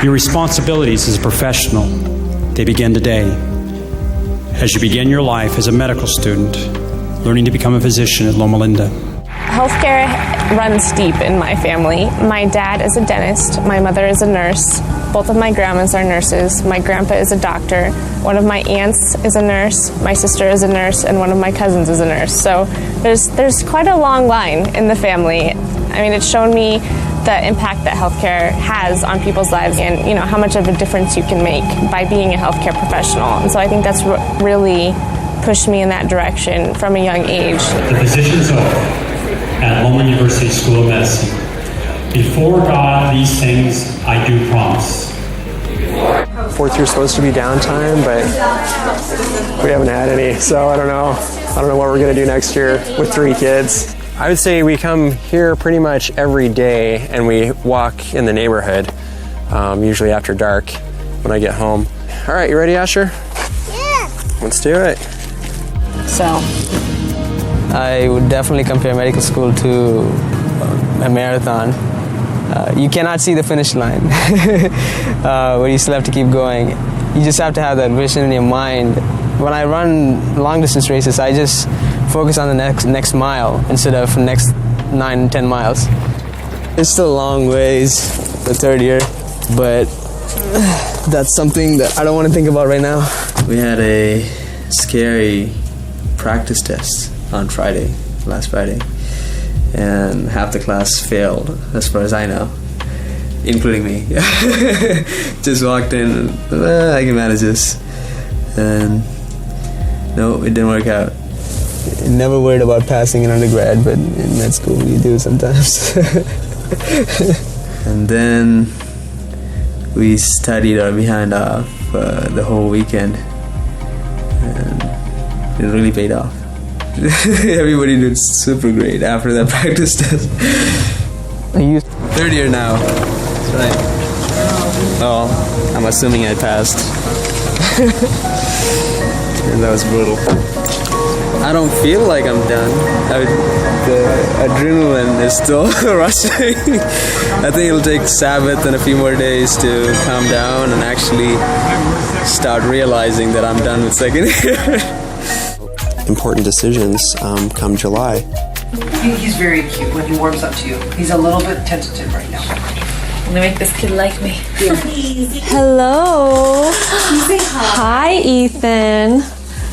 Your responsibilities as a professional, they begin today. As you begin your life as a medical student, learning to become a physician at Loma Linda. Healthcare runs deep in my family. My dad is a dentist. My mother is a nurse. Both of my grandmas are nurses. My grandpa is a doctor. One of my aunts is a nurse. My sister is a nurse, and one of my cousins is a nurse. So there's quite a long line in the family. I mean, it's shown me the impact that healthcare has on people's lives, and how much of a difference you can make by being a healthcare professional. And so I think that's really pushed me in that direction from a young age. The physician's oath at Loma University School of Medicine. Before God, these things I do promise. Fourth year's supposed to be downtime, but we haven't had any, so I don't know what we're gonna do next year with 3 kids. I would say we come here pretty much every day, and we walk in the neighborhood, usually after dark when I get home. All right, you ready, Asher? Yeah. Let's do it. So, I would definitely compare medical school to a marathon. You cannot see the finish line, but you still have to keep going. You just have to have that vision in your mind. When I run long distance races, I just focus on the next mile instead of next 9-10 miles. It's still a long ways, the 3rd year, but that's something that I don't want to think about right now. We had a scary practice test on last Friday, and half the class failed, as far as I know, including me. Just walked in, I can manage this, and no, it didn't work out. Never worried about passing in undergrad, but in med school you do sometimes. And then we studied our behind off the whole weekend, and it really paid off. Everybody did super great after that practice test. Are you 3rd year now? That's right. Oh, I'm assuming I passed. And that was brutal. I don't feel like I'm done. The adrenaline is still rushing. I think it'll take Sabbath and a few more days to calm down and actually start realizing that I'm done with 2nd year. Important decisions come July. I think he's very cute when he warms up to you. He's a little bit tentative right now. I'm gonna make this kid like me. Hello. Hi, Ethan.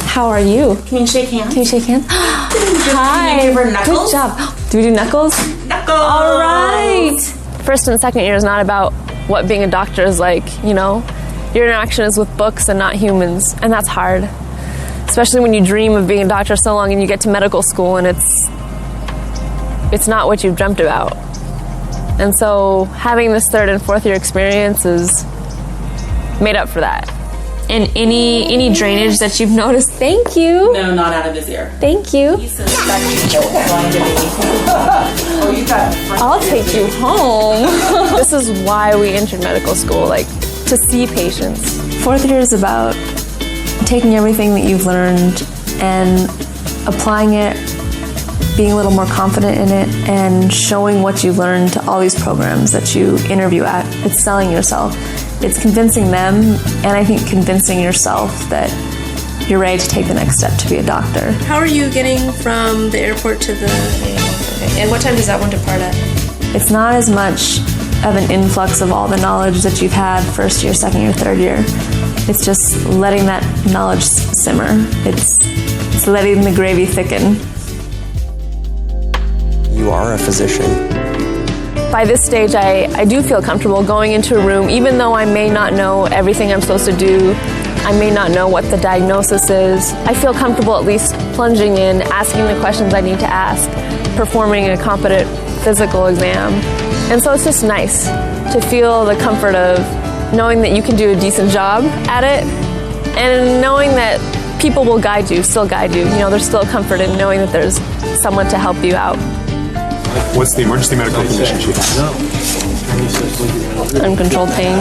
How are you? Can you shake hands? Can you shake hands? Hi. Good job. Do we do knuckles? Knuckles. All right. 1st and 2nd year is not about what being a doctor is like, Your interaction is with books and not humans, and that's hard. Especially when you dream of being a doctor so long and you get to medical school and it's not what you've dreamt about. And so having this 3rd and 4th year experience is made up for that. And any drainage that you've noticed, thank you. No, not out of his ear. Thank you. I'll take you home. This is why we entered medical school, to see patients. 4th year is about taking everything that you've learned and applying it, being a little more confident in it, and showing what you've learned to all these programs that you interview at. It's selling yourself. It's convincing them, and I think convincing yourself that you're ready to take the next step to be a doctor. How are you getting from the airport to the... And what time does that one depart at? It's not as much of an influx of all the knowledge that you've had 1st year, 2nd year, 3rd year. It's just letting that knowledge simmer. It's letting the gravy thicken. You are a physician. By this stage, I do feel comfortable going into a room, even though I may not know everything I'm supposed to do. I may not know what the diagnosis is. I feel comfortable at least plunging in, asking the questions I need to ask, performing a competent physical exam. And so it's just nice to feel the comfort of knowing that you can do a decent job at it, and knowing that people will still guide you. There's still comfort in knowing that there's someone to help you out. What's the emergency medical condition she has? Uncontrolled pain.